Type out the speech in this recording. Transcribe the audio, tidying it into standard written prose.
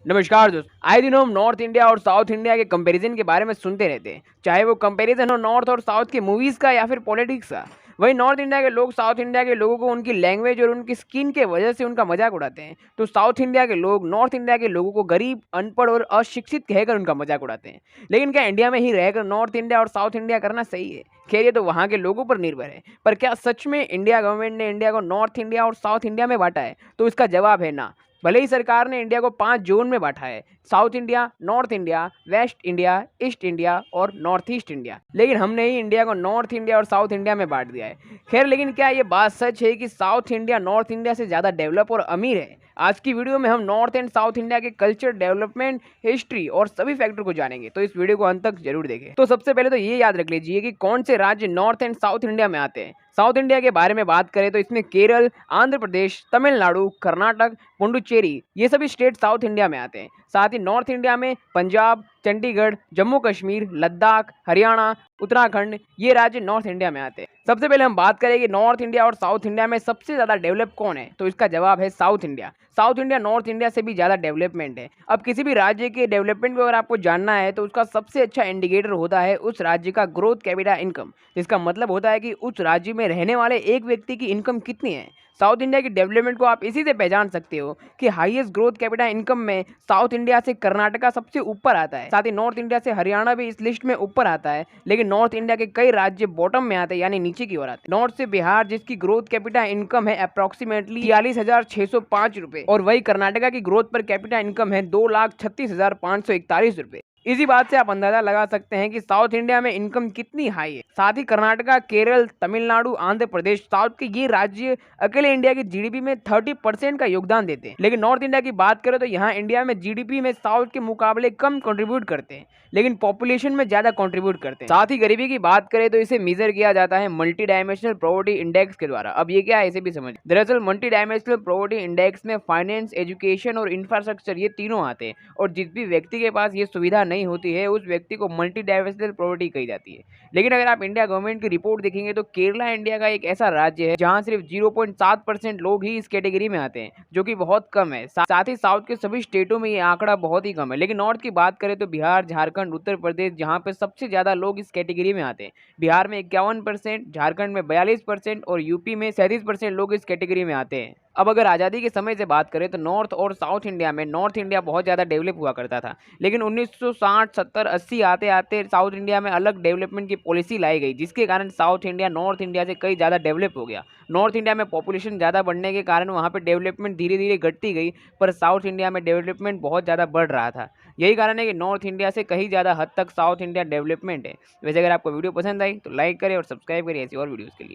नमस्कार दोस्तों। आए दिन हम नॉर्थ इंडिया और साउथ इंडिया के कंपैरिजन के बारे में सुनते रहते हैं, चाहे वो कंपैरिजन हो नॉर्थ और साउथ की मूवीज का या फिर पॉलिटिक्स का। वहीं नॉर्थ इंडिया के लोग साउथ इंडिया के लोगों को उनकी लैंग्वेज और उनकी स्किन के वजह से उनका मजाक उड़ाते हैं, तो साउथ इंडिया के लोग नॉर्थ इंडिया के लोगों को गरीब, अनपढ़ और अशिक्षित कहकर उनका मजाक उड़ाते हैं। लेकिन क्या इंडिया में ही रहकर नॉर्थ इंडिया और साउथ इंडिया करना सही है? खैर, ये तो वहाँ के लोगों पर निर्भर है। पर क्या सच में इंडिया गवर्नमेंट ने इंडिया को नॉर्थ इंडिया और साउथ इंडिया में बांटा है? तो इसका जवाब है ना। भले ही सरकार ने इंडिया को 5 जोन में बांटा है, south India, north India, waste India, east India और नॉर्थ ईस्ट इंडिया, लेकिन हमने ही इंडिया को नॉर्थ इंडिया और साउथ इंडिया में बांट दिया है। खैर, लेकिन क्या ये बात सच है कि साउथ इंडिया नॉर्थ इंडिया से ज़्यादा डेवलप और अमीर है? आज की वीडियो में हम नॉर्थ एंड साउथ इंडिया के कल्चर, डेवलपमेंट, हिस्ट्री और सभी फैक्टर को जानेंगे, तो इस वीडियो को अंत तक जरूर देखें। तो सबसे पहले तो ये याद रख लीजिए कि कौन से राज्य नॉर्थ एंड साउथ इंडिया में आते हैं। साउथ इंडिया के बारे में बात करें तो इसमें केरल, आंध्र प्रदेश, तमिलनाडु, कर्नाटक, पुडुचेरी, ये सभी स्टेट साउथ इंडिया में आते हैं। साथ ही नॉर्थ इंडिया में पंजाब, चंडीगढ़, जम्मू कश्मीर, लद्दाख, हरियाणा, उत्तराखंड, ये राज्य नॉर्थ इंडिया में आते हैं। सबसे पहले हम बात करें कि नॉर्थ इंडिया और साउथ इंडिया में सबसे ज़्यादा डेवलप कौन है, तो इसका जवाब है south India. South India north India से भी ज़्यादा डेवलपमेंट है। अब किसी भी राज्य के डेवलपमेंट को अगर आपको जानना है तो उसका सबसे अच्छा इंडिकेटर होता है उस राज्य का ग्रोथ कैपिटा इनकम, जिसका मतलब होता है कि उस राज्य में रहने वाले एक व्यक्ति की इनकम कितनी है। साउथ इंडिया की डेवलपमेंट को आप इसी से पहचान सकते हो कि हाईएस्ट ग्रोथ कैपिटा इनकम में साउथ इंडिया से कर्नाटका सबसे ऊपर आता है। साथ ही नॉर्थ इंडिया से हरियाणा भी इस लिस्ट में ऊपर आता है, लेकिन नॉर्थ इंडिया के कई राज्य बॉटम में आते हैं, यानी नीचे की ओर आते हैं। नॉर्थ से बिहार, जिसकी ग्रोथ कैपिटा इनकम है अप्रोक्सीमेटली 46,605 रुपए, और वही कर्नाटका की ग्रोथ पर कैपिटा इनकम है 2,36,541 रुपए। इसी बात से आप अंदाजा लगा सकते हैं कि साउथ इंडिया में इनकम कितनी हाई है। साथ ही कर्नाटका, केरल, तमिलनाडु, आंध्र प्रदेश, साउथ के ये राज्य अकेले इंडिया की जीडीपी में 30% का योगदान देते हैं। लेकिन नॉर्थ इंडिया की बात करें तो यहाँ इंडिया में जीडीपी में साउथ के मुकाबले कम कंट्रीब्यूट करते हैं, लेकिन पॉपुलेशन में ज्यादा कंट्रीब्यूट करते हैं। साथ ही गरीबी की बात करें तो इसे मेजर किया जाता है मल्टी डायमेंशनल पॉवर्टी इंडेक्स के द्वारा। अब ये क्या है, इसे भी समझ। दरअसल मल्टी डायमेंशनल पॉवर्टी इंडेक्स में फाइनेंस, एजुकेशन और इंफ्रास्ट्रक्चर, ये तीनों आते हैं, और जिस भी व्यक्ति के पास ये सुविधा नहीं होती है उस व्यक्ति को मल्टी डायमेंशनल पॉवर्टी कही जाती है। लेकिन अगर आप इंडिया गवर्नमेंट की रिपोर्ट देखेंगे तो केरला इंडिया का एक ऐसा राज्य है जहां सिर्फ 0.7% लोग ही इस कैटेगरी में आते हैं, जो कि बहुत कम है। साथ ही साउथ के सभी स्टेटों में ये आंकड़ा बहुत ही कम है। लेकिन नॉर्थ की बात करें तो बिहार, झारखंड, उत्तर प्रदेश, जहां पे सबसे ज्यादा लोग इस कैटेगरी में आते हैं। बिहार में 51%, झारखंड में 42% और यूपी में 37% लोग इस कैटेगरी में आते हैं। अब अगर आज़ादी के समय से बात करें तो नॉर्थ और साउथ इंडिया में नॉर्थ इंडिया बहुत ज़्यादा डेवलप हुआ करता था, लेकिन 1960, 70, 80 आते आते साउथ इंडिया में अलग डेवलपमेंट की पॉलिसी लाई गई, जिसके कारण साउथ इंडिया नॉर्थ इंडिया से कई ज़्यादा डेवलप हो गया। नॉर्थ इंडिया में पॉपुलेशन ज़्यादा बढ़ने के कारण वहाँ पर डेवलपमेंट धीरे धीरे घटती गई, पर साउथ इंडिया में डेवलपमेंट बहुत ज़्यादा बढ़ रहा था। यही कारण है कि नॉर्थ इंडिया से कहीं ज़्यादा हद तक साउथ इंडिया डेवलपमेंट है। वैसे अगर आपको वीडियो पसंद आई तो लाइक करें और सब्सक्राइब करें ऐसी और वीडियोज़ के लिए।